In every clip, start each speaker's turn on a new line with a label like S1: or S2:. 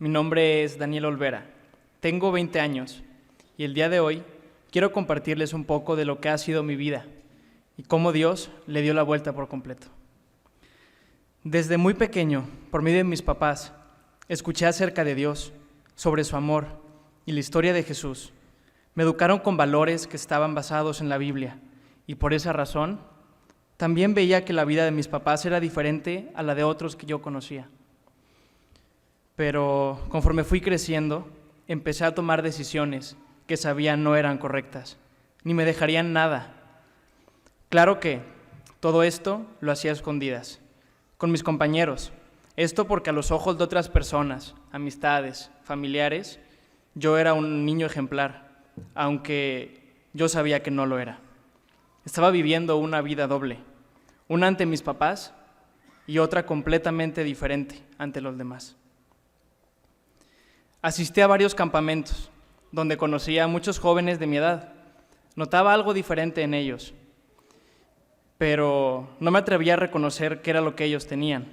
S1: Mi nombre es Daniel Olvera, tengo 20 años y el día de hoy quiero compartirles un poco de lo que ha sido mi vida y cómo Dios le dio la vuelta por completo. Desde muy pequeño, por medio de mis papás, escuché acerca de Dios, sobre su amor y la historia de Jesús. Me educaron con valores que estaban basados en la Biblia y por esa razón también veía que la vida de mis papás era diferente a la de otros que yo conocía. Pero conforme fui creciendo, empecé a tomar decisiones que sabía no eran correctas, ni me dejarían nada. Claro que todo esto lo hacía a escondidas, con mis compañeros. Esto porque a los ojos de otras personas, amistades, familiares, yo era un niño ejemplar, aunque yo sabía que no lo era. Estaba viviendo una vida doble, una ante mis papás y otra completamente diferente ante los demás. Asistí a varios campamentos, donde conocí a muchos jóvenes de mi edad. Notaba algo diferente en ellos, pero no me atrevía a reconocer qué era lo que ellos tenían.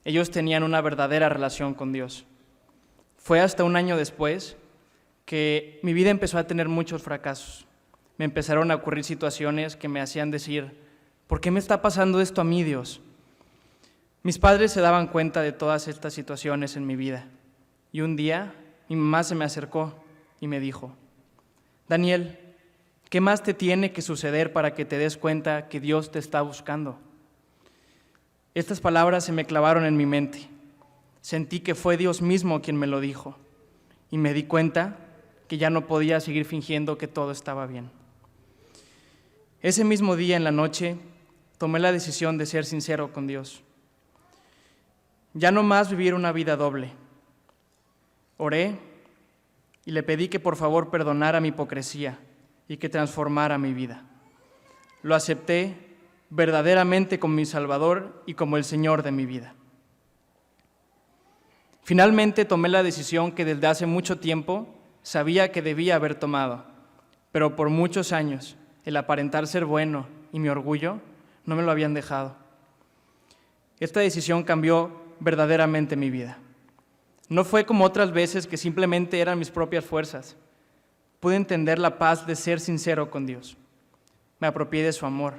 S1: Ellos tenían una verdadera relación con Dios. Fue hasta un año después que mi vida empezó a tener muchos fracasos. Me empezaron a ocurrir situaciones que me hacían decir, ¿por qué me está pasando esto a mí, Dios? Mis padres se daban cuenta de todas estas situaciones en mi vida. Y un día mi mamá se me acercó y me dijo, Daniel, ¿qué más te tiene que suceder para que te des cuenta que Dios te está buscando? Estas palabras se me clavaron en mi mente. Sentí que fue Dios mismo quien me lo dijo y me di cuenta que ya no podía seguir fingiendo que todo estaba bien. Ese mismo día en la noche tomé la decisión de ser sincero con Dios. Ya no más vivir una vida doble. Oré y le pedí que por favor perdonara mi hipocresía y que transformara mi vida. Lo acepté verdaderamente como mi Salvador y como el Señor de mi vida. Finalmente tomé la decisión que desde hace mucho tiempo sabía que debía haber tomado, pero por muchos años el aparentar ser bueno y mi orgullo no me lo habían dejado. Esta decisión cambió verdaderamente mi vida. No fue como otras veces que simplemente eran mis propias fuerzas. Pude entender la paz de ser sincero con Dios. Me apropié de su amor.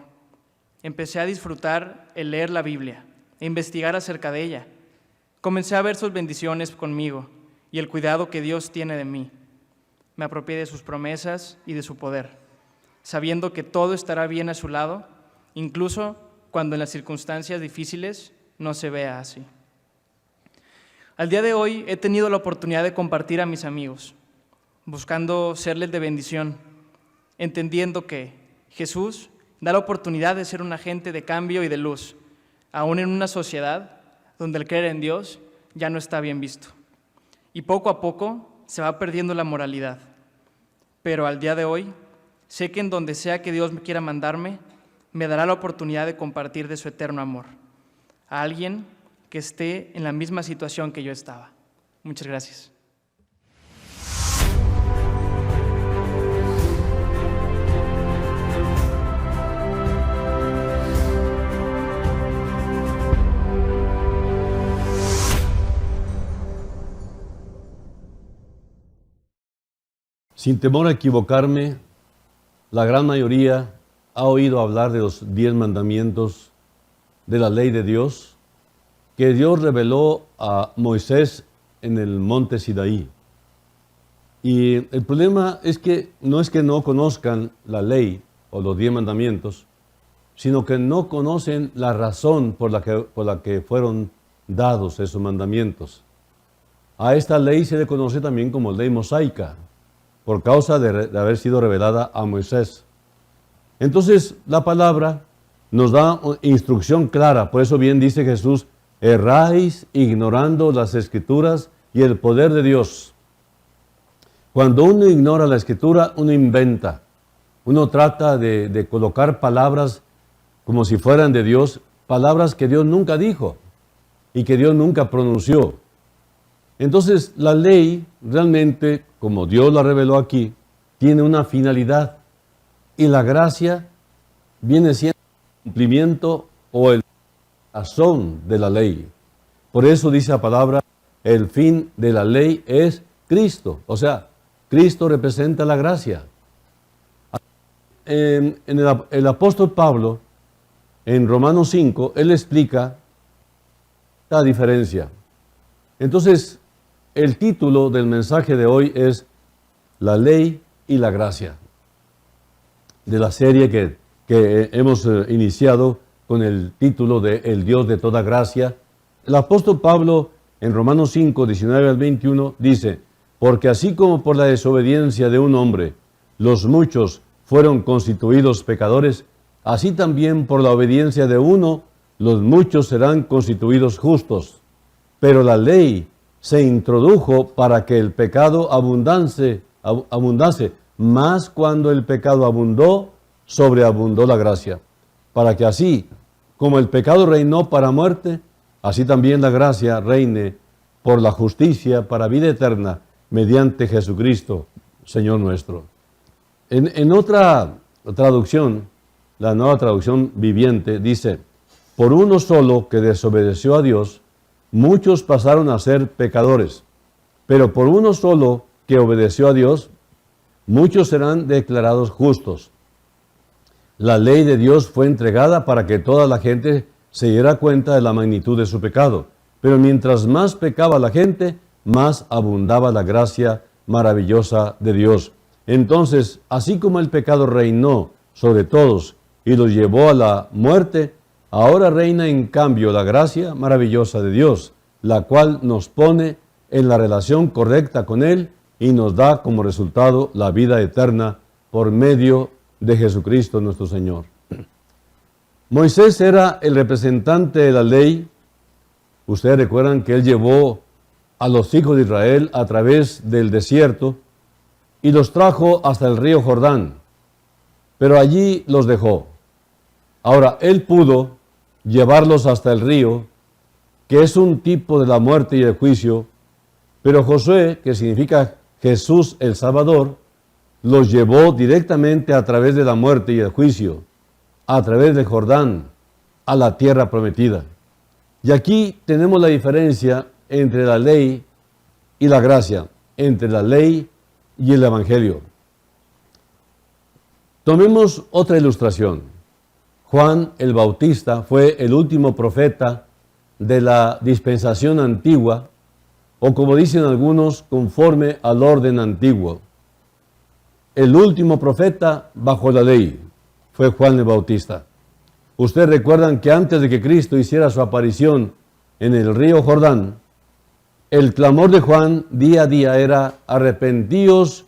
S1: Empecé a disfrutar el leer la Biblia e investigar acerca de ella. Comencé a ver sus bendiciones conmigo y el cuidado que Dios tiene de mí. Me apropié de sus promesas y de su poder, sabiendo que todo estará bien a su lado, incluso cuando en las circunstancias difíciles no se vea así. Al día de hoy he tenido la oportunidad de compartir a mis amigos, buscando serles de bendición, entendiendo que Jesús da la oportunidad de ser un agente de cambio y de luz, aún en una sociedad donde el creer en Dios ya no está bien visto. Y poco a poco se va perdiendo la moralidad. Pero al día de hoy sé que en donde sea que Dios me quiera mandarme, me dará la oportunidad de compartir de su eterno amor a alguien que esté en la misma situación que yo estaba. Muchas gracias.
S2: Sin temor a equivocarme, la gran mayoría ha oído hablar de los 10 mandamientos de la ley de Dios que Dios reveló a Moisés en el monte Sinaí. Y el problema es que no conozcan la ley o los 10 mandamientos, sino que no conocen la razón por la que fueron dados esos mandamientos. A esta ley se le conoce también como ley mosaica, por causa de haber sido revelada a Moisés. Entonces, la palabra nos da instrucción clara. Por eso bien dice Jesús, erráis ignorando las Escrituras y el poder de Dios. Cuando uno ignora la Escritura, uno inventa. Uno trata de colocar palabras como si fueran de Dios, palabras que Dios nunca dijo y que Dios nunca pronunció. Entonces, la ley realmente, como Dios la reveló aquí, tiene una finalidad, y la gracia viene siendo el cumplimiento o el razón de la ley. Por eso dice la palabra, el fin de la ley es Cristo. O sea, Cristo representa la gracia. El apóstol Pablo, en Romanos 5, él explica la diferencia. Entonces, el título del mensaje de hoy es La ley y la gracia, de la serie que hemos iniciado con el título de El Dios de toda gracia. El apóstol Pablo, en Romanos 5, 19 al 21, dice, porque así como por la desobediencia de un hombre los muchos fueron constituidos pecadores, así también por la obediencia de uno los muchos serán constituidos justos. Pero la ley se introdujo para que el pecado abundase, más cuando el pecado abundó, sobreabundó la gracia, para que así como el pecado reinó para muerte, así también la gracia reine por la justicia para vida eterna, mediante Jesucristo, Señor nuestro. En otra traducción, la Nueva Traducción Viviente, dice, por uno solo que desobedeció a Dios, muchos pasaron a ser pecadores, pero por uno solo que obedeció a Dios, muchos serán declarados justos. La ley de Dios fue entregada para que toda la gente se diera cuenta de la magnitud de su pecado, pero mientras más pecaba la gente, más abundaba la gracia maravillosa de Dios. Entonces, así como el pecado reinó sobre todos y los llevó a la muerte, ahora reina en cambio la gracia maravillosa de Dios, la cual nos pone en la relación correcta con Él y nos da como resultado la vida eterna por medio de Jesucristo nuestro Señor. Moisés era el representante de la ley. Ustedes recuerdan que él llevó a los hijos de Israel a través del desierto y los trajo hasta el río Jordán, pero allí los dejó. Ahora, él pudo llevarlos hasta el río, que es un tipo de la muerte y el juicio, pero Josué, que significa Jesús el Salvador, los llevó directamente a través de la muerte y el juicio, a través del Jordán, a la tierra prometida. Y aquí tenemos la diferencia entre la ley y la gracia, entre la ley y el Evangelio. Tomemos otra ilustración. Juan el Bautista fue el último profeta de la dispensación antigua, o como dicen algunos, conforme al orden antiguo. El último profeta bajo la ley fue Juan el Bautista. Ustedes recuerdan que antes de que Cristo hiciera su aparición en el río Jordán, el clamor de Juan día a día era, arrepentíos,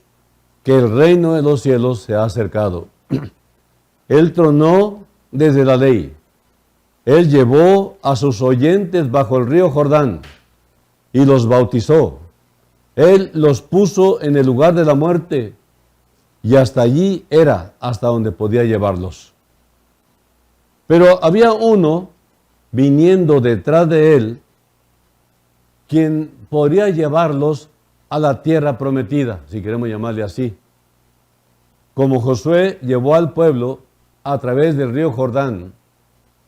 S2: que el reino de los cielos se ha acercado. Él tronó desde la ley. Él llevó a sus oyentes bajo el río Jordán y los bautizó. Él los puso en el lugar de la muerte y hasta allí era hasta donde podía llevarlos. Pero había uno viniendo detrás de él quien podría llevarlos a la tierra prometida, si queremos llamarle así. Como Josué llevó al pueblo a través del río Jordán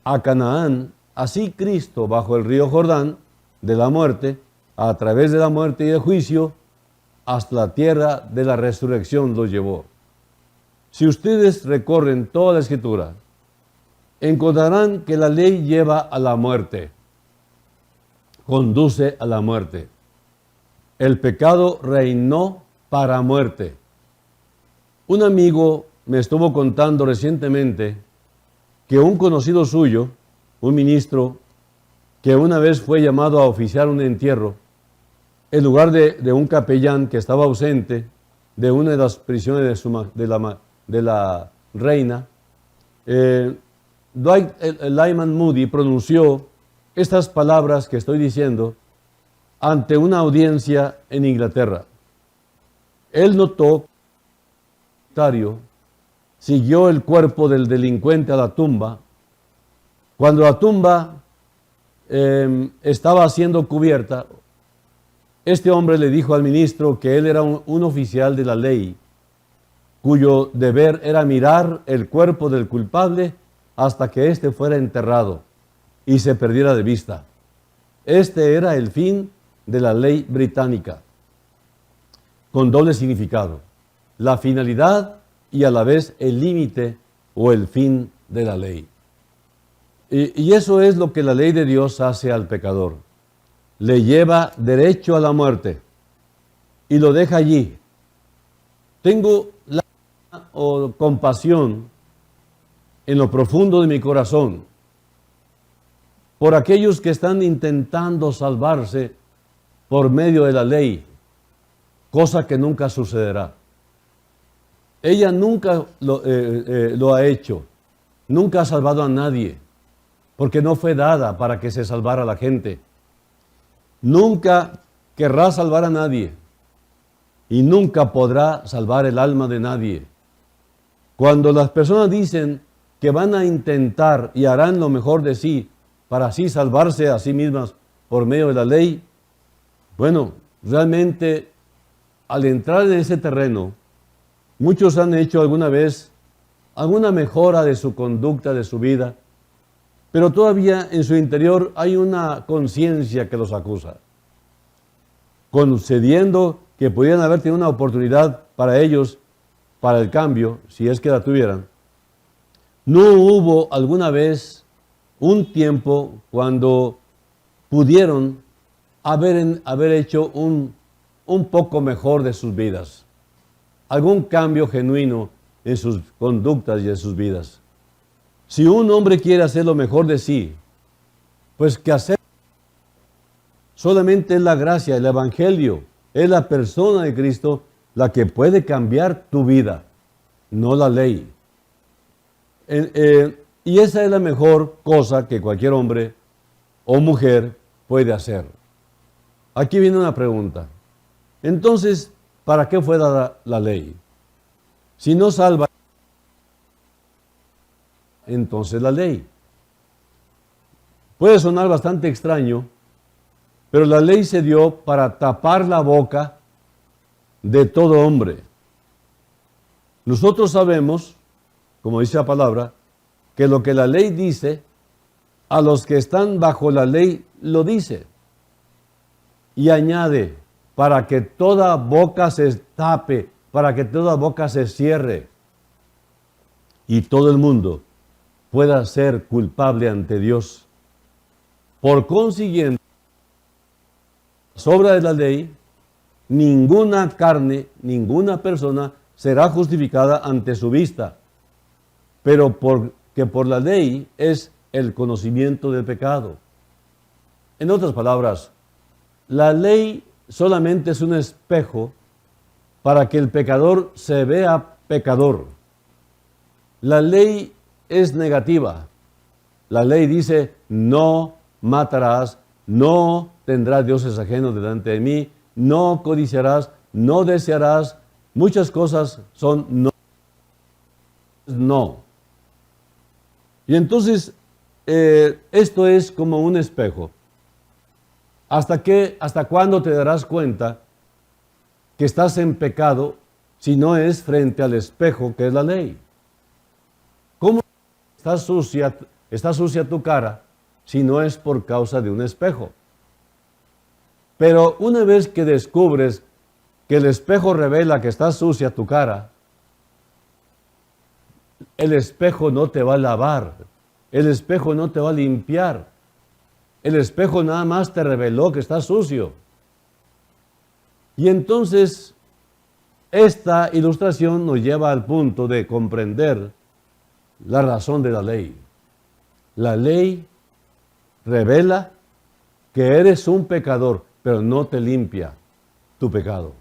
S2: a Canaán, así Cristo bajo el río Jordán de la muerte, a través de la muerte y el juicio, hasta la tierra de la resurrección los llevó. Si ustedes recorren toda la Escritura, encontrarán que la ley lleva a la muerte, conduce a la muerte. El pecado reinó para muerte. Un amigo me estuvo contando recientemente que un conocido suyo, un ministro, que una vez fue llamado a oficiar un entierro, en lugar de un capellán que estaba ausente de una de las prisiones de la reina, Dwight Lyman Moody pronunció estas palabras que estoy diciendo ante una audiencia en Inglaterra. Él notó que siguió el cuerpo del delincuente a la tumba. Cuando la tumba estaba siendo cubierta, este hombre le dijo al ministro que él era un oficial de la ley, cuyo deber era mirar el cuerpo del culpable hasta que éste fuera enterrado y se perdiera de vista. Este era el fin de la ley británica, con doble significado: la finalidad y a la vez el límite o el fin de la ley. Y eso es lo que la ley de Dios hace al pecador. Le lleva derecho a la muerte y lo deja allí. Tengo compasión en lo profundo de mi corazón por aquellos que están intentando salvarse por medio de la ley, cosa que nunca sucederá. Ella nunca lo ha hecho, nunca ha salvado a nadie, porque no fue dada para que se salvara la gente. Nunca querrá salvar a nadie y nunca podrá salvar el alma de nadie. Cuando las personas dicen que van a intentar y harán lo mejor de sí para así salvarse a sí mismas por medio de la ley, bueno, realmente al entrar en ese terreno, muchos han hecho alguna vez alguna mejora de su conducta, de su vida, pero todavía en su interior hay una conciencia que los acusa, concediendo que pudieran haber tenido una oportunidad para ellos, para el cambio, si es que la tuvieran. ¿No hubo alguna vez un tiempo cuando pudieron haber hecho un poco mejor de sus vidas? Algún cambio genuino en sus conductas y en sus vidas. Si un hombre quiere hacer lo mejor de sí, pues que hacer. Solamente es la gracia, el Evangelio, es la persona de Cristo la que puede cambiar tu vida, no la ley. Y esa es la mejor cosa que cualquier hombre o mujer puede hacer. Aquí viene una pregunta. Entonces, ¿para qué fue dada la ley? Si no salva, entonces la ley. Puede sonar bastante extraño, pero la ley se dio para tapar la boca de todo hombre. Nosotros sabemos, como dice la palabra, que lo que la ley dice, a los que están bajo la ley lo dice. Y añade, para que toda boca se tape, para que toda boca se cierre y todo el mundo pueda ser culpable ante Dios. Por consiguiente, sobra de la ley, ninguna carne, ninguna persona será justificada ante su vista, pero porque por la ley es el conocimiento del pecado. En otras palabras, la ley solamente es un espejo para que el pecador se vea pecador. La ley es negativa. La ley dice, no matarás, no tendrás dioses ajenos delante de mí, no codiciarás, no desearás. Muchas cosas son no. Y entonces, esto es como un espejo. ¿Hasta cuándo te darás cuenta que estás en pecado si no es frente al espejo que es la ley? ¿Cómo está sucia tu cara si no es por causa de un espejo? Pero una vez que descubres que el espejo revela que está sucia tu cara, el espejo no te va a lavar, el espejo no te va a limpiar, el espejo nada más te reveló que está sucio. Y entonces, esta ilustración nos lleva al punto de comprender la razón de la ley. La ley revela que eres un pecador, pero no te limpia tu pecado.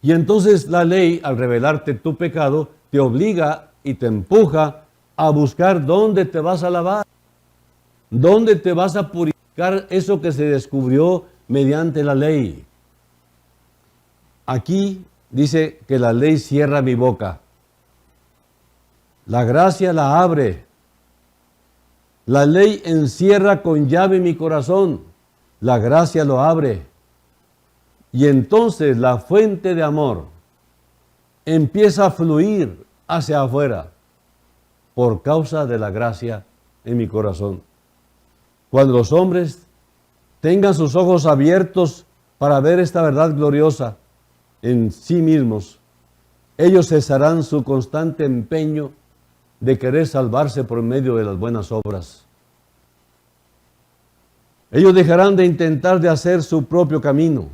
S2: Y entonces la ley, al revelarte tu pecado, te obliga y te empuja a buscar dónde te vas a lavar, dónde te vas a purificar eso que se descubrió mediante la ley. Aquí dice que la ley cierra mi boca. La gracia la abre. La ley encierra con llave mi corazón. La gracia lo abre. Y entonces la fuente de amor empieza a fluir hacia afuera por causa de la gracia en mi corazón. Cuando los hombres tengan sus ojos abiertos para ver esta verdad gloriosa en sí mismos, ellos cesarán su constante empeño de querer salvarse por medio de las buenas obras. Ellos dejarán de intentar de hacer su propio camino,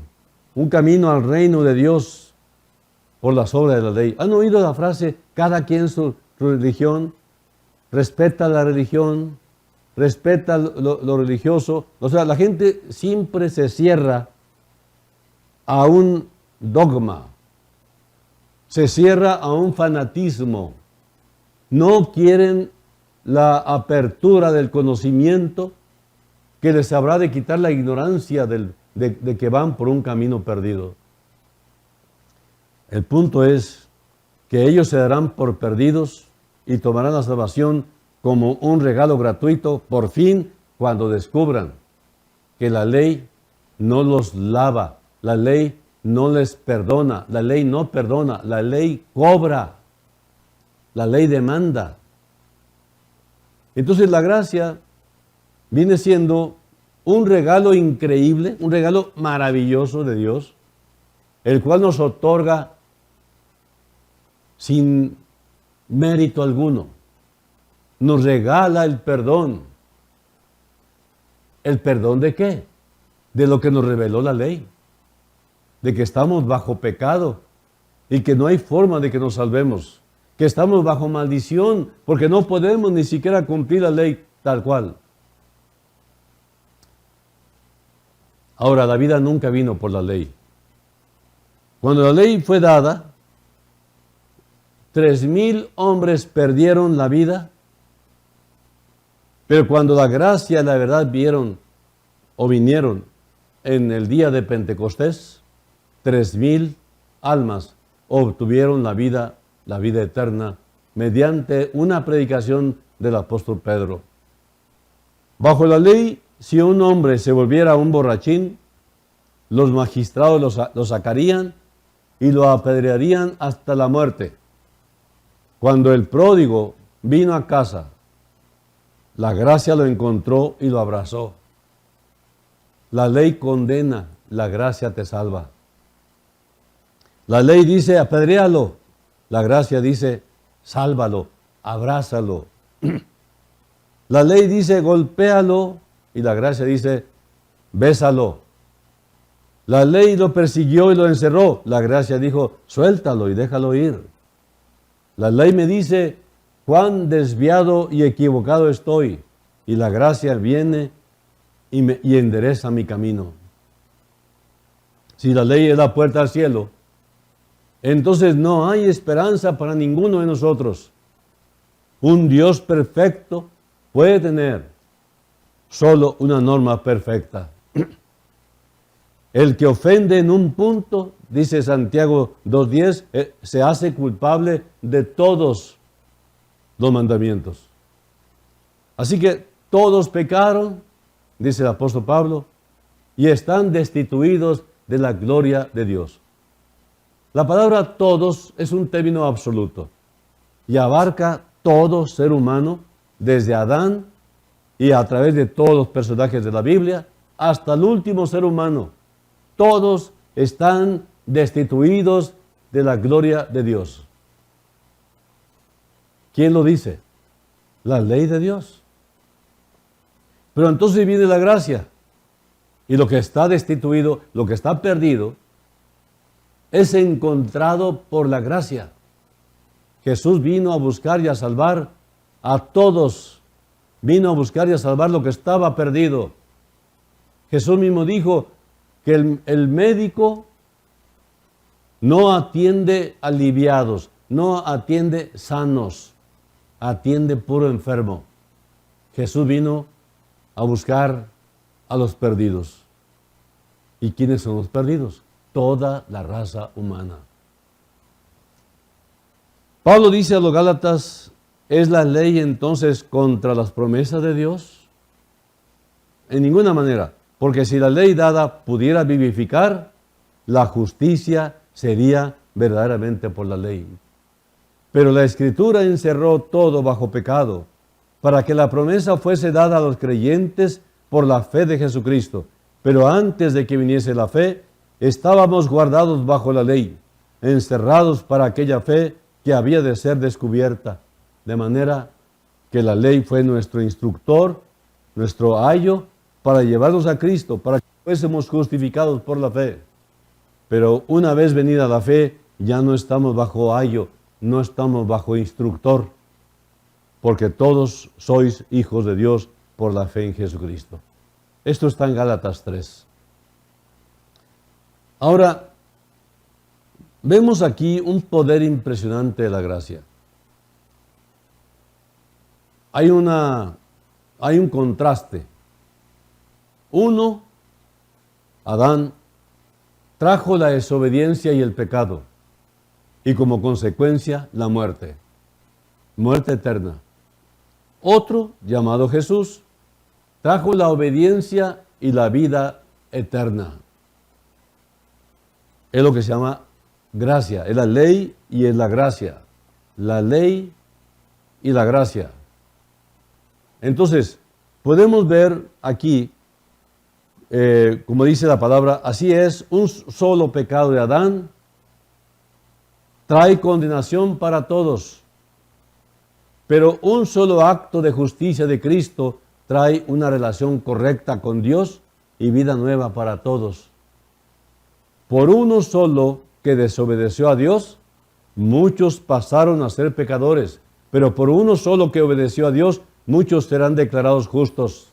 S2: un camino al reino de Dios por las obras de la ley. ¿Han oído la frase, cada quien su religión? Respeta la religión, respeta lo religioso. O sea, la gente siempre se cierra a un dogma, se cierra a un fanatismo. No quieren la apertura del conocimiento que les habrá de quitar la ignorancia de que van por un camino perdido. El punto es que ellos se darán por perdidos y tomarán la salvación como un regalo gratuito, por fin, cuando descubran que la ley no los lava, la ley no les perdona, la ley no perdona, la ley cobra, la ley demanda. Entonces la gracia viene siendo un regalo increíble, un regalo maravilloso de Dios, el cual nos otorga sin mérito alguno. Nos regala el perdón. ¿El perdón de qué? De lo que nos reveló la ley. De que estamos bajo pecado y que no hay forma de que nos salvemos. Que estamos bajo maldición porque no podemos ni siquiera cumplir la ley tal cual. Ahora, la vida nunca vino por la ley. Cuando la ley fue dada, 3,000 hombres perdieron la vida, pero cuando la gracia y la verdad vinieron en el día de Pentecostés, 3,000 almas obtuvieron la vida eterna mediante una predicación del apóstol Pedro. Bajo la ley, si un hombre se volviera un borrachín, los magistrados lo sacarían y lo apedrearían hasta la muerte. Cuando el pródigo vino a casa, la gracia lo encontró y lo abrazó. La ley condena, la gracia te salva. La ley dice, apedréalo. La gracia dice, sálvalo, abrázalo. La ley dice, golpéalo. Y la gracia dice, bésalo. La ley lo persiguió y lo encerró. La gracia dijo, suéltalo y déjalo ir. La ley me dice, cuán desviado y equivocado estoy. Y la gracia viene y endereza mi camino. Si la ley es la puerta al cielo, entonces no hay esperanza para ninguno de nosotros. Un Dios perfecto puede tener solo una norma perfecta. El que ofende en un punto, dice Santiago 2:10, se hace culpable de todos los mandamientos. Así que todos pecaron, dice el apóstol Pablo, y están destituidos de la gloria de Dios. La palabra todos es un término absoluto y abarca todo ser humano, desde Adán y a través de todos los personajes de la Biblia, hasta el último ser humano. Todos están destituidos de la gloria de Dios. ¿Quién lo dice? La ley de Dios. Pero entonces viene la gracia. Y lo que está destituido, lo que está perdido, es encontrado por la gracia. Jesús vino a buscar y a salvar a todos. Vino a buscar y a salvar lo que estaba perdido. Jesús mismo dijo que el médico no atiende aliviados, no atiende sanos, atiende puro enfermo. Jesús vino a buscar a los perdidos. ¿Y quiénes son los perdidos? Toda la raza humana. Pablo dice a los Gálatas, ¿es la ley entonces contra las promesas de Dios? En ninguna manera, porque si la ley dada pudiera vivificar, la justicia sería verdaderamente por la ley. Pero la Escritura encerró todo bajo pecado, para que la promesa fuese dada a los creyentes por la fe de Jesucristo. Pero antes de que viniese la fe, estábamos guardados bajo la ley, encerrados para aquella fe que había de ser descubierta. De manera que la ley fue nuestro instructor, nuestro ayo, para llevarnos a Cristo, para que fuésemos justificados por la fe. Pero una vez venida la fe, ya no estamos bajo ayo, no estamos bajo instructor, porque todos sois hijos de Dios por la fe en Jesucristo. Esto está en Gálatas 3. Ahora, vemos aquí un poder impresionante de la gracia. Hay un contraste. Uno, Adán, trajo la desobediencia y el pecado, y como consecuencia la muerte eterna. Otro, llamado Jesús, trajo la obediencia y la vida eterna. Es lo que se llama gracia, es la ley y es la gracia. La ley y la gracia. Entonces, podemos ver aquí, como dice la palabra, así es, un solo pecado de Adán trae condenación para todos, pero un solo acto de justicia de Cristo trae una relación correcta con Dios y vida nueva para todos. Por uno solo que desobedeció a Dios, muchos pasaron a ser pecadores, pero por uno solo que obedeció a Dios, muchos serán declarados justos.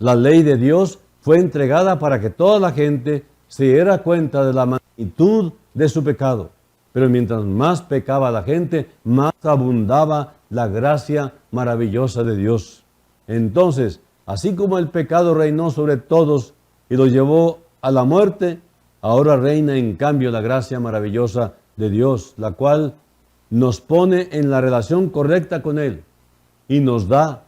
S2: La ley de Dios fue entregada para que toda la gente se diera cuenta de la magnitud de su pecado. Pero mientras más pecaba la gente, más abundaba la gracia maravillosa de Dios. Entonces, así como el pecado reinó sobre todos y los llevó a la muerte, ahora reina en cambio la gracia maravillosa de Dios, la cual nos pone en la relación correcta con Él y nos da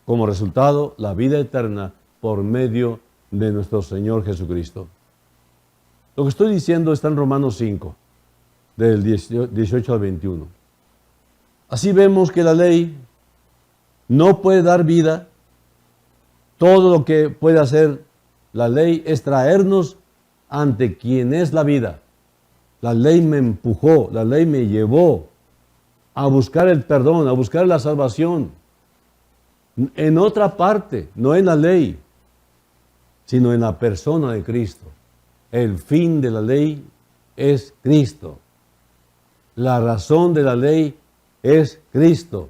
S2: como resultado la vida eterna por medio de nuestro Señor Jesucristo. Lo que estoy diciendo está en Romanos 5, del 18 al 21. Así vemos que la ley no puede dar vida. Todo lo que puede hacer la ley es traernos ante quien es la vida. La ley me empujó, la ley me llevó a buscar el perdón, a buscar la salvación. En otra parte, no en la ley, sino en la persona de Cristo. El fin de la ley es Cristo. La razón de la ley es Cristo.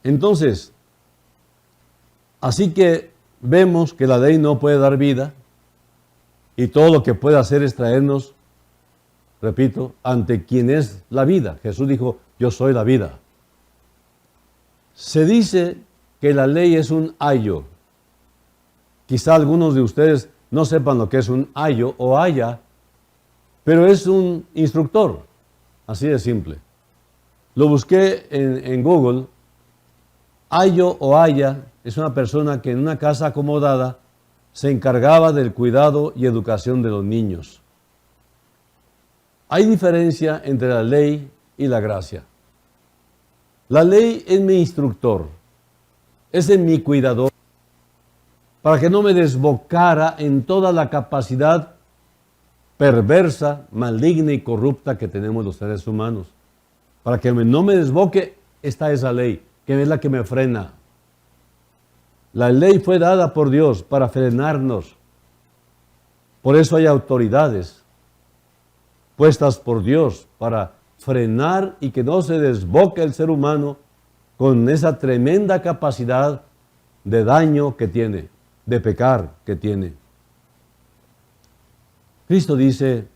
S2: Entonces, así que vemos que la ley no puede dar vida y todo lo que puede hacer es traernos, repito, ante quien es la vida. Jesús dijo, yo soy la vida. Se dice que la ley es un ayo. Quizá algunos de ustedes no sepan lo que es un ayo o aya, pero es un instructor, así de simple. Lo busqué en Google. Ayo o aya es una persona que en una casa acomodada se encargaba del cuidado y educación de los niños. Hay diferencia entre la ley y la gracia. La ley es mi instructor, es mi cuidador, para que no me desbocara en toda la capacidad perversa, maligna y corrupta que tenemos los seres humanos. Para que no me desboque, está esa ley, que es la que me frena. La ley fue dada por Dios para frenarnos. Por eso hay autoridades puestas por Dios para frenar y que no se desboque el ser humano con esa tremenda capacidad de daño que tiene, de pecar que tiene. Cristo dice,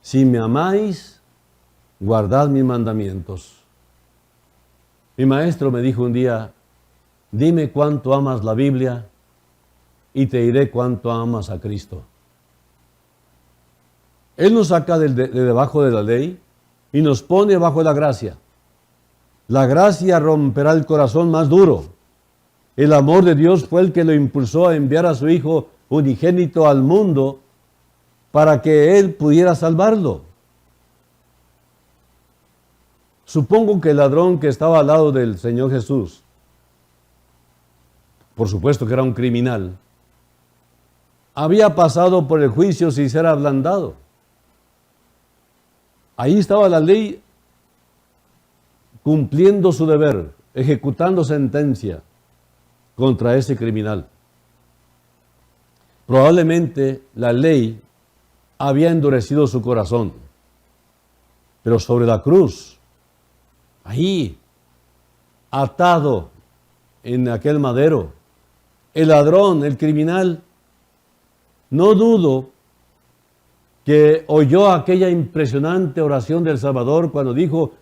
S2: si me amáis, guardad mis mandamientos. Mi maestro me dijo un día, dime cuánto amas la Biblia y te diré cuánto amas a Cristo. Él nos saca de debajo de la ley y nos pone bajo la gracia. La gracia romperá el corazón más duro. El amor de Dios fue el que lo impulsó a enviar a su Hijo unigénito al mundo para que Él pudiera salvarlo. Supongo que el ladrón que estaba al lado del Señor Jesús, por supuesto que era un criminal, había pasado por el juicio sin ser ablandado. Ahí estaba la ley cumpliendo su deber, ejecutando sentencia contra ese criminal. Probablemente la ley había endurecido su corazón, pero sobre la cruz, ahí, atado en aquel madero, el ladrón, el criminal, no dudo que oyó aquella impresionante oración del Salvador cuando dijo: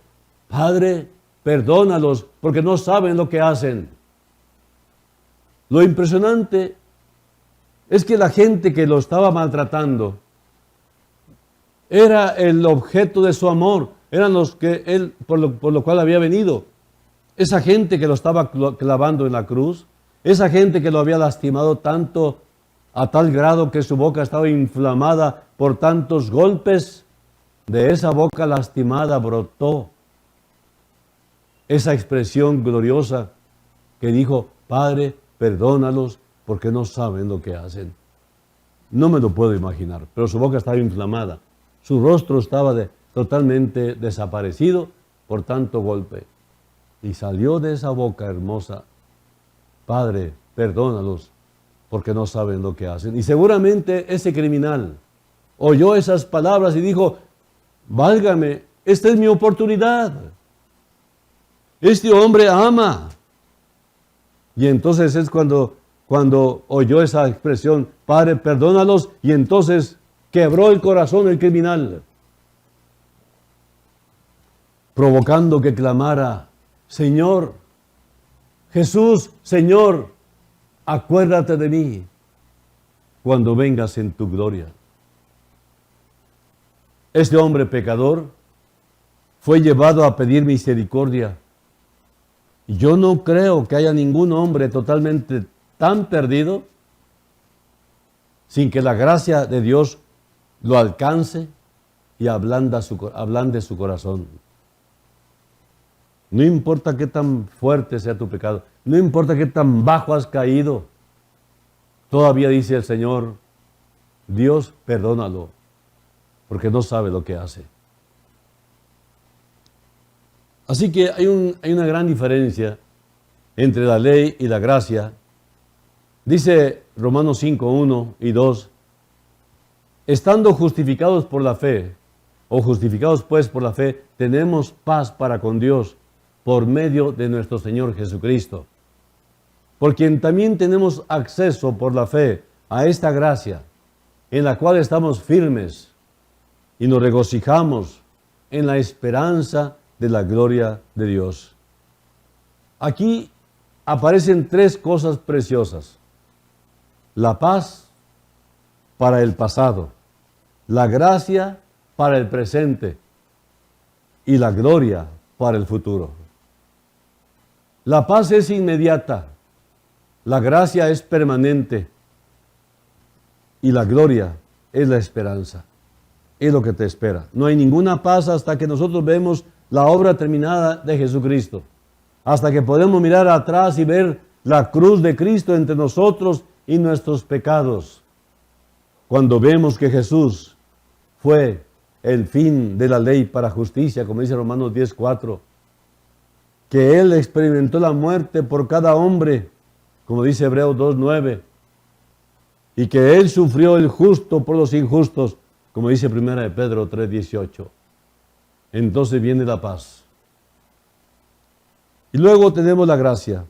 S2: Padre, perdónalos porque no saben lo que hacen. Lo impresionante es que la gente que lo estaba maltratando era el objeto de su amor, eran los que él, por lo cual había venido. Esa gente que lo estaba clavando en la cruz, esa gente que lo había lastimado tanto, a tal grado que su boca estaba inflamada por tantos golpes, de esa boca lastimada brotó esa expresión gloriosa que dijo: Padre, perdónalos porque no saben lo que hacen. No me lo puedo imaginar, pero su boca estaba inflamada, su rostro estaba totalmente desaparecido por tanto golpe. Y salió de esa boca hermosa: Padre, perdónalos porque no saben lo que hacen. Y seguramente ese criminal oyó esas palabras y dijo: válgame, esta es mi oportunidad. Este hombre ama. Y entonces es cuando oyó esa expresión: Padre, perdónalos, y entonces quebró el corazón el criminal, provocando que clamara: Señor, Jesús, Señor, acuérdate de mí cuando vengas en tu gloria. Este hombre pecador fue llevado a pedir misericordia. Yo no creo que haya ningún hombre totalmente tan perdido sin que la gracia de Dios lo alcance y ablande su corazón. No importa qué tan fuerte sea tu pecado, no importa qué tan bajo has caído, todavía dice el Señor: Dios, perdónalo, porque no sabe lo que hace. Así que hay una gran diferencia entre la ley y la gracia. Dice Romanos 5, 1 y 2, estando justificados por la fe, o justificados pues por la fe, tenemos paz para con Dios por medio de nuestro Señor Jesucristo, por quien también tenemos acceso por la fe a esta gracia, en la cual estamos firmes y nos regocijamos en la esperanza de la gloria de Dios. Aquí aparecen tres cosas preciosas: la paz para el pasado, la gracia para el presente y la gloria para el futuro. La paz es inmediata, la gracia es permanente y la gloria es la esperanza. Es lo que te espera. No hay ninguna paz hasta que nosotros vemos la obra terminada de Jesucristo, hasta que podemos mirar atrás y ver la cruz de Cristo entre nosotros y nuestros pecados. Cuando vemos que Jesús fue el fin de la ley para justicia, como dice Romanos 10:4, que Él experimentó la muerte por cada hombre, como dice Hebreos 2:9, y que Él sufrió el justo por los injustos, como dice 1 de Pedro 3:18. Entonces viene la paz. Y luego tenemos la gracia,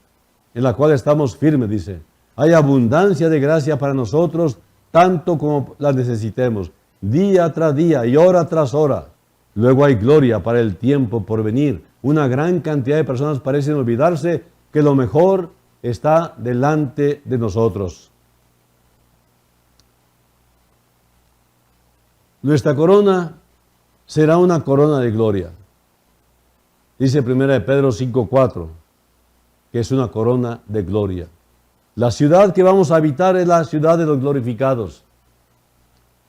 S2: en la cual estamos firmes, dice. Hay abundancia de gracia para nosotros, tanto como la necesitemos, día tras día y hora tras hora. Luego hay gloria para el tiempo por venir. Una gran cantidad de personas parecen olvidarse que lo mejor está delante de nosotros. Nuestra corona será una corona de gloria. Dice 1 de Pedro 5:4, que es una corona de gloria. La ciudad que vamos a habitar es la ciudad de los glorificados.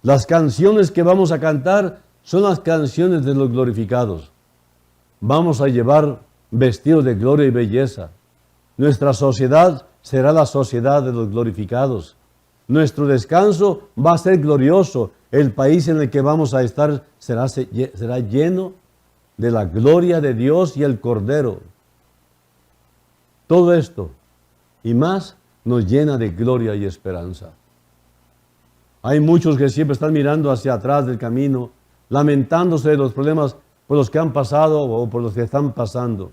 S2: Las canciones que vamos a cantar son las canciones de los glorificados. Vamos a llevar vestidos de gloria y belleza. Nuestra sociedad será la sociedad de los glorificados. Nuestro descanso va a ser glorioso. El país en el que vamos a estar será lleno de la gloria de Dios y el Cordero. Todo esto y más nos llena de gloria y esperanza. Hay muchos que siempre están mirando hacia atrás del camino, lamentándose de los problemas por los que han pasado o por los que están pasando.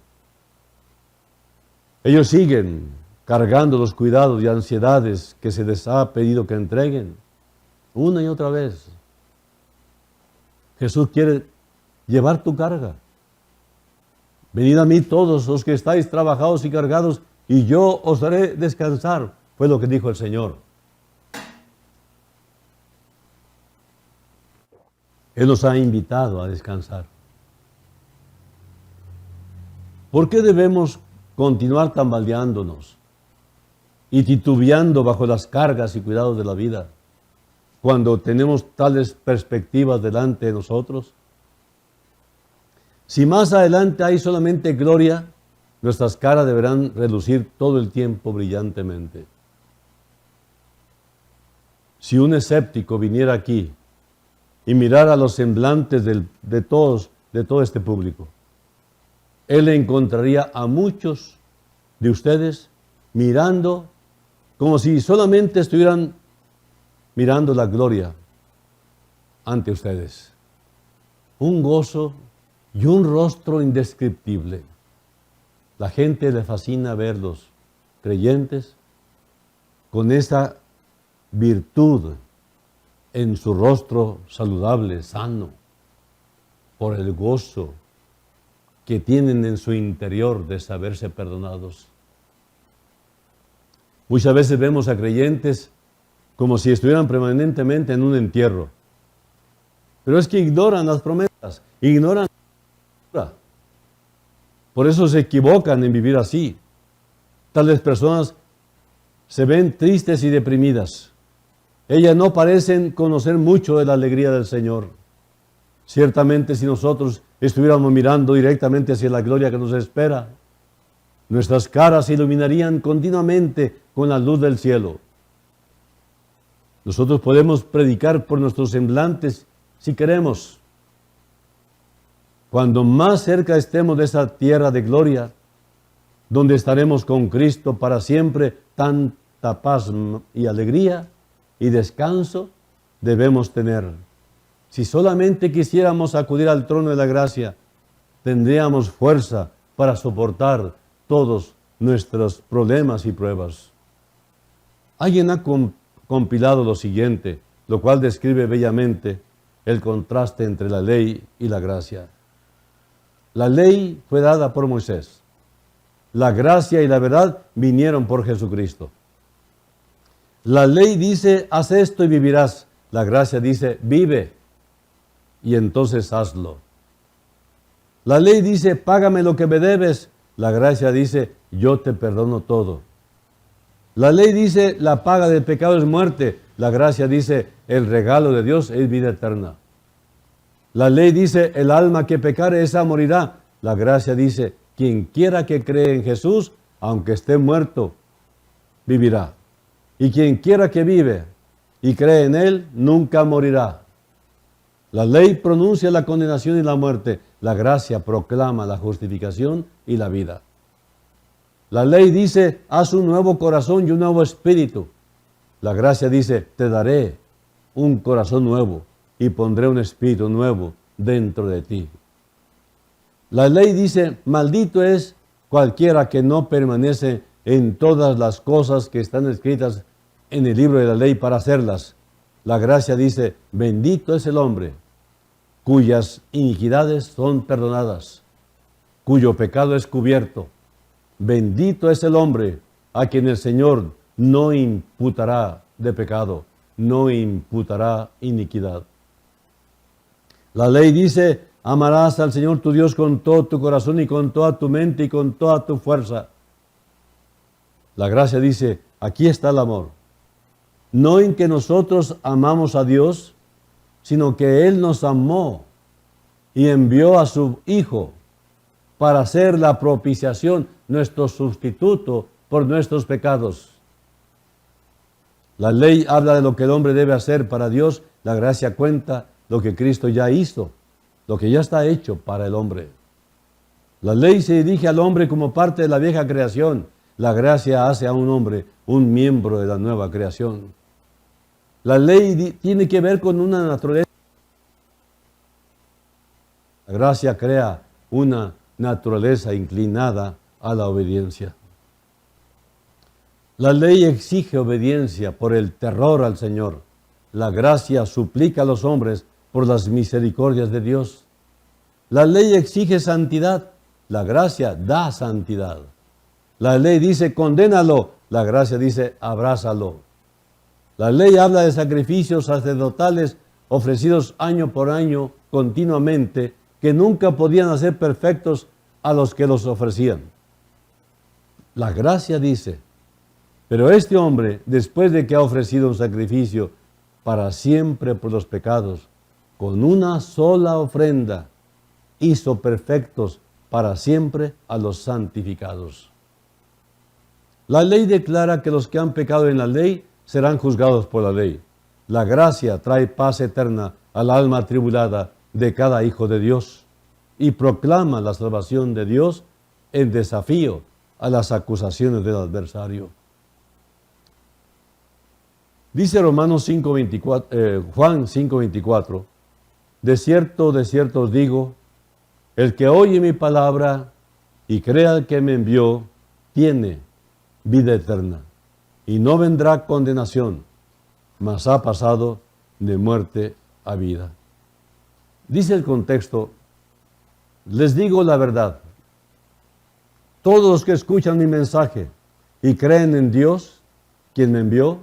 S2: Ellos siguen cargando los cuidados y ansiedades que se les ha pedido que entreguen una y otra vez. Jesús quiere llevar tu carga. Venid a mí todos los que estáis trabajados y cargados, y yo os haré descansar, fue lo que dijo el Señor. Él nos ha invitado a descansar. ¿Por qué debemos continuar tambaleándonos y titubeando bajo las cargas y cuidados de la vida cuando tenemos tales perspectivas delante de nosotros? Si más adelante hay solamente gloria, nuestras caras deberán relucir todo el tiempo brillantemente. Si un escéptico viniera aquí y mirara los semblantes de todo este público, él encontraría a muchos de ustedes mirando como si solamente estuvieran mirando la gloria ante ustedes. Un gozo y un rostro indescriptible. La gente le fascina ver los creyentes con esa virtud en su rostro saludable, sano, por el gozo que tienen en su interior de saberse perdonados. Muchas veces vemos a creyentes como si estuvieran permanentemente en un entierro. Pero es que ignoran las promesas, ignoran la palabra. Por eso se equivocan en vivir así. Tales personas se ven tristes y deprimidas. Ellas no parecen conocer mucho de la alegría del Señor. Ciertamente, si nosotros estuviéramos mirando directamente hacia la gloria que nos espera, nuestras caras se iluminarían continuamente con la luz del cielo. Nosotros podemos predicar por nuestros semblantes si queremos. Cuando más cerca estemos de esa tierra de gloria, donde estaremos con Cristo para siempre, tanta paz y alegría y descanso debemos tener. Si solamente quisiéramos acudir al trono de la gracia, tendríamos fuerza para soportar todos nuestros problemas y pruebas. Alguien ha compilado lo siguiente, lo cual describe bellamente el contraste entre la ley y la gracia. La ley fue dada por Moisés. La gracia y la verdad vinieron por Jesucristo. La ley dice, haz esto y vivirás. La gracia dice, vive y entonces hazlo. La ley dice, págame lo que me debes. La gracia dice, yo te perdono todo. La ley dice, la paga del pecado es muerte. La gracia dice, el regalo de Dios es vida eterna. La ley dice, el alma que pecare, esa morirá. La gracia dice, quien quiera que cree en Jesús, aunque esté muerto, vivirá. Y quien quiera que vive y cree en Él, nunca morirá. La ley pronuncia la condenación y la muerte. La gracia proclama la justificación y la vida. La ley dice, haz un nuevo corazón y un nuevo espíritu. La gracia dice, te daré un corazón nuevo y pondré un espíritu nuevo dentro de ti. La ley dice, maldito es cualquiera que no permanece en todas las cosas que están escritas en el libro de la ley para hacerlas. La gracia dice, bendito es el hombre cuyas iniquidades son perdonadas, cuyo pecado es cubierto. Bendito es el hombre a quien el Señor no imputará de pecado, no imputará iniquidad. La ley dice, amarás al Señor tu Dios con todo tu corazón y con toda tu mente y con toda tu fuerza. La gracia dice, aquí está el amor. No en que nosotros amamos a Dios, sino que Él nos amó y envió a su Hijo para ser la propiciación, nuestro sustituto por nuestros pecados. La ley habla de lo que el hombre debe hacer para Dios, la gracia cuenta lo que Cristo ya hizo, lo que ya está hecho para el hombre. La ley se dirige al hombre como parte de la vieja creación, la gracia hace a un hombre un miembro de la nueva creación. La ley tiene que ver con una naturaleza. La gracia crea una naturaleza inclinada a la obediencia. La ley exige obediencia por el terror al Señor. La gracia suplica a los hombres por las misericordias de Dios. La ley exige santidad. La gracia da santidad. La ley dice condénalo. La gracia dice abrázalo. La ley habla de sacrificios sacerdotales ofrecidos año por año continuamente que nunca podían hacer perfectos a los que los ofrecían. La gracia dice, pero este hombre, después de que ha ofrecido un sacrificio para siempre por los pecados, con una sola ofrenda, hizo perfectos para siempre a los santificados. La ley declara que los que han pecado en la ley serán juzgados por la ley. La gracia trae paz eterna al alma atribulada de cada hijo de Dios y proclama la salvación de Dios en desafío a las acusaciones del adversario. Dice Romanos 5:24, Juan 5:24, de cierto os digo, el que oye mi palabra y crea al que me envió, tiene vida eterna y no vendrá condenación, mas ha pasado de muerte a vida. Dice el contexto, les digo la verdad, todos los que escuchan mi mensaje y creen en Dios, quien me envió,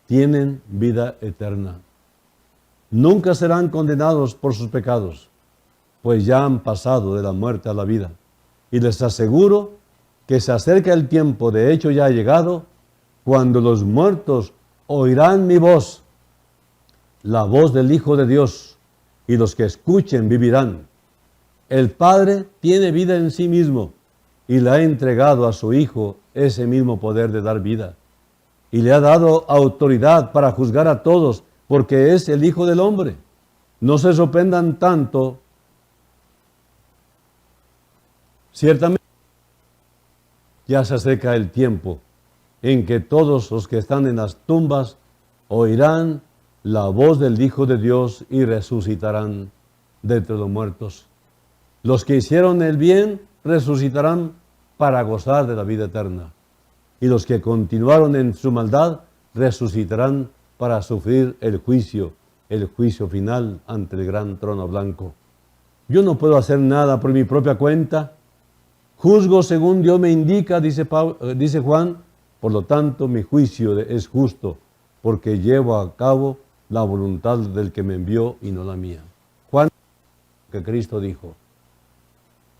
S2: tienen vida eterna. Nunca serán condenados por sus pecados, pues ya han pasado de la muerte a la vida. Y les aseguro que se acerca el tiempo, de hecho ya ha llegado, cuando los muertos oirán mi voz, la voz del Hijo de Dios, y los que escuchen vivirán. El Padre tiene vida en sí mismo y le ha entregado a su Hijo ese mismo poder de dar vida. Y le ha dado autoridad para juzgar a todos, porque es el Hijo del Hombre. No se sorprendan tanto. Ciertamente ya se acerca el tiempo en que todos los que están en las tumbas oirán la voz del Hijo de Dios y resucitarán de entre los muertos. Los que hicieron el bien resucitarán para gozar de la vida eterna. Y los que continuaron en su maldad resucitarán para sufrir el juicio final ante el gran trono blanco. Yo no puedo hacer nada por mi propia cuenta. Juzgo según Dios me indica, dice Juan, por lo tanto mi juicio es justo, porque llevo a cabo la voluntad del que me envió y no la mía. Juan, que Cristo dijo.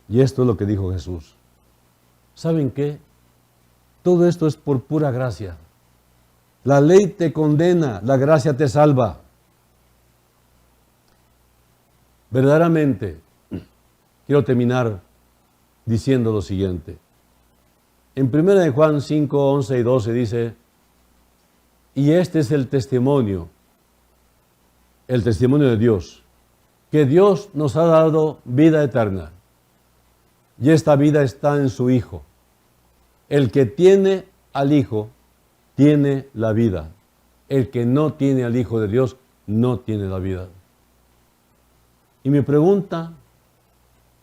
S2: Y esto es lo que dijo Jesús. ¿Saben qué? Todo esto es por pura gracia. La ley te condena, la gracia te salva. Verdaderamente, quiero terminar diciendo lo siguiente. En 1 Juan 5, 11 y 12 dice, y este es el testimonio de Dios, que Dios nos ha dado vida eterna, y esta vida está en su Hijo. El que tiene al Hijo, tiene la vida. El que no tiene al Hijo de Dios, no tiene la vida. Y mi pregunta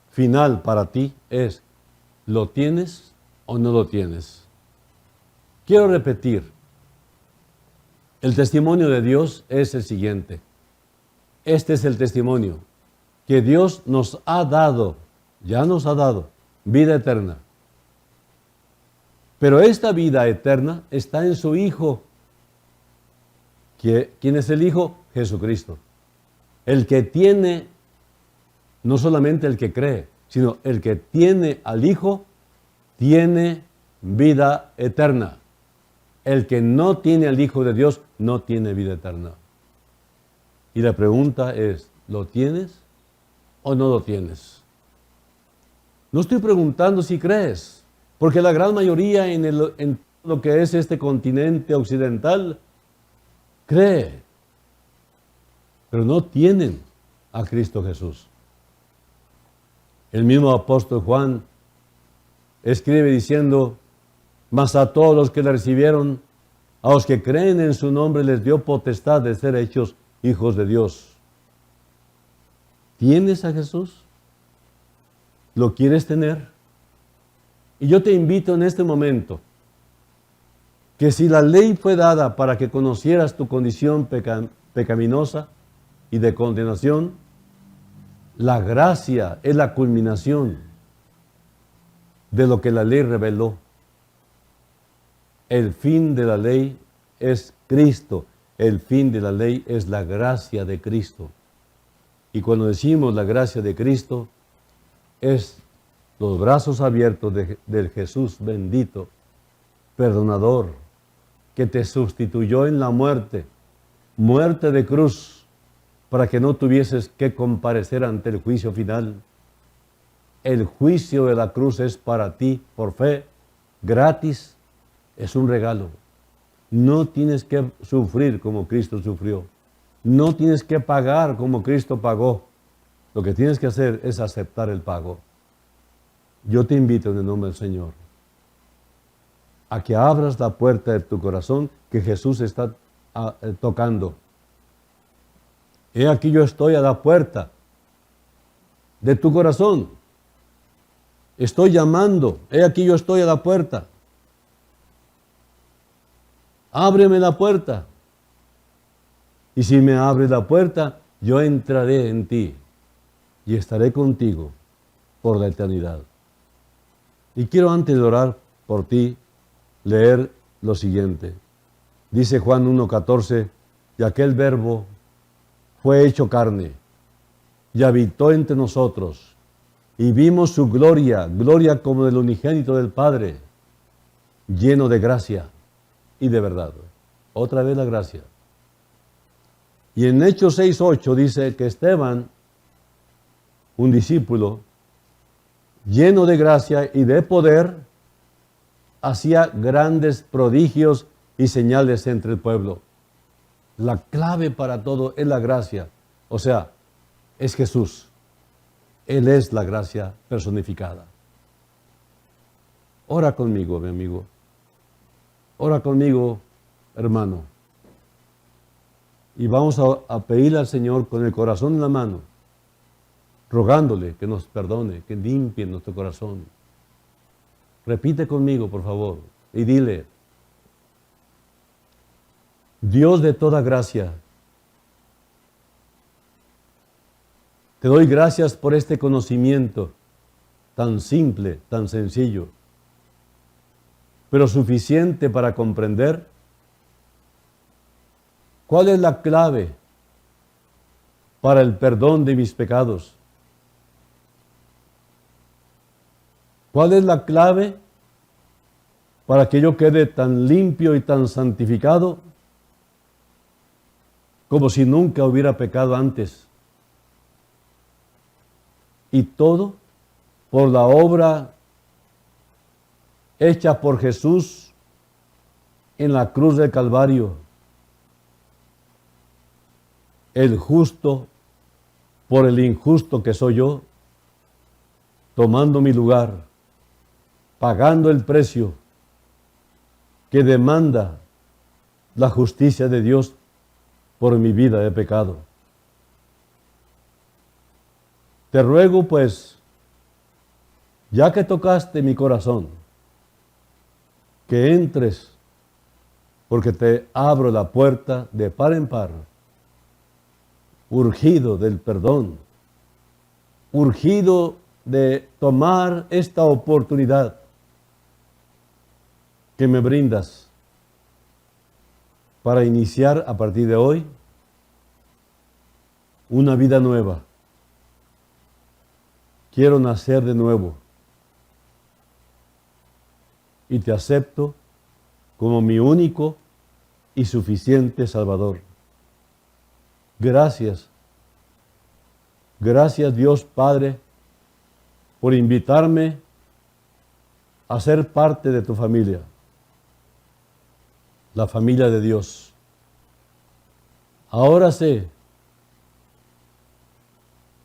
S2: final para ti es, ¿lo tienes o no lo tienes? Quiero repetir, el testimonio de Dios es el siguiente. Este es el testimonio, que Dios nos ha dado, ya nos ha dado, vida eterna. Pero esta vida eterna está en su Hijo. ¿Quién es el Hijo? Jesucristo. El que tiene No solamente el que cree, sino el que tiene al Hijo, tiene vida eterna. El que no tiene al Hijo de Dios, no tiene vida eterna. Y la pregunta es, ¿lo tienes o no lo tienes? No estoy preguntando si crees, porque la gran mayoría en lo que es este continente occidental cree, pero no tienen a Cristo Jesús. El mismo apóstol Juan escribe diciendo, mas a todos los que le recibieron, a los que creen en su nombre, les dio potestad de ser hechos hijos de Dios. ¿Tienes a Jesús? ¿Lo quieres tener? Y yo te invito en este momento, que si la ley fue dada para que conocieras tu condición pecaminosa y de condenación, la gracia es la culminación de lo que la ley reveló. El fin de la ley es Cristo. El fin de la ley es la gracia de Cristo. Y cuando decimos la gracia de Cristo, es los brazos abiertos del Jesús bendito, perdonador, que te sustituyó en la muerte de cruz, para que no tuvieses que comparecer ante el juicio final. El juicio de la cruz es para ti, por fe, gratis, es un regalo. No tienes que sufrir como Cristo sufrió. No tienes que pagar como Cristo pagó. Lo que tienes que hacer es aceptar el pago. Yo te invito en el nombre del Señor a que abras la puerta de tu corazón que Jesús está tocando. He aquí yo estoy a la puerta de tu corazón. Estoy llamando. He aquí yo estoy a la puerta. Ábreme la puerta. Y si me abres la puerta, yo entraré en ti y estaré contigo por la eternidad. Y quiero, antes de orar por ti, leer lo siguiente. Dice Juan 1:14, y aquel verbo fue hecho carne y habitó entre nosotros, y vimos su gloria, gloria como del unigénito del Padre, lleno de gracia y de verdad. Otra vez la gracia. Y en Hechos 6:8 dice que Esteban, un discípulo, lleno de gracia y de poder, hacía grandes prodigios y señales entre el pueblo. La clave para todo es la gracia. O sea, es Jesús. Él es la gracia personificada. Ora conmigo, mi amigo. Ora conmigo, hermano. Y vamos a pedirle al Señor con el corazón en la mano, rogándole que nos perdone, que limpie nuestro corazón. Repite conmigo, por favor, y dile: Dios de toda gracia, te doy gracias por este conocimiento tan simple, tan sencillo, pero suficiente para comprender cuál es la clave para el perdón de mis pecados. ¿Cuál es la clave para que yo quede tan limpio y tan santificado como si nunca hubiera pecado antes? Y todo por la obra hecha por Jesús en la cruz del Calvario. El justo por el injusto que soy yo, tomando mi lugar, pagando el precio que demanda la justicia de Dios por mi vida de pecado. Te ruego, pues, ya que tocaste mi corazón, que entres, porque te abro la puerta de par en par, urgido del perdón, urgido de tomar esta oportunidad que me brindas para iniciar a partir de hoy una vida nueva, quiero nacer de nuevo y te acepto como mi único y suficiente Salvador. Gracias. Gracias, Dios Padre, por invitarme a ser parte de tu familia, la familia de Dios. Ahora sé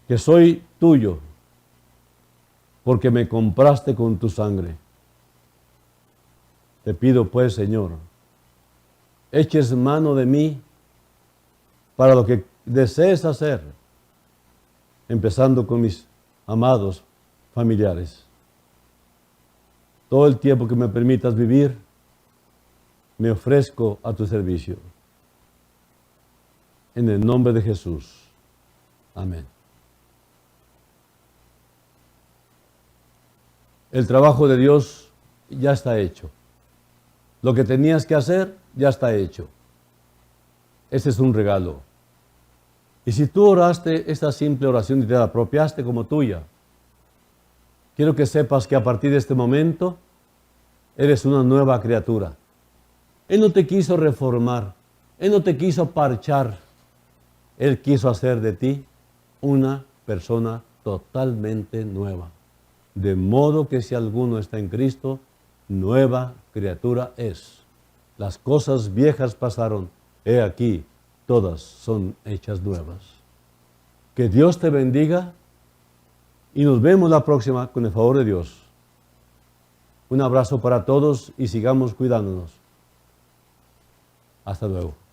S2: que soy tuyo, porque me compraste con tu sangre. Te pido pues, Señor, eches mano de mí para lo que desees hacer, empezando con mis amados familiares. Todo el tiempo que me permitas vivir, me ofrezco a tu servicio. En el nombre de Jesús. Amén. El trabajo de Dios ya está hecho. Lo que tenías que hacer ya está hecho. Ese es un regalo. Y si tú oraste esta simple oración y te la apropiaste como tuya, quiero que sepas que a partir de este momento eres una nueva criatura. Él no te quiso reformar, Él no te quiso parchar, Él quiso hacer de ti una persona totalmente nueva. De modo que si alguno está en Cristo, nueva criatura es. Las cosas viejas pasaron, he aquí, todas son hechas nuevas. Que Dios te bendiga y nos vemos la próxima con el favor de Dios. Un abrazo para todos y sigamos cuidándonos. Hasta luego.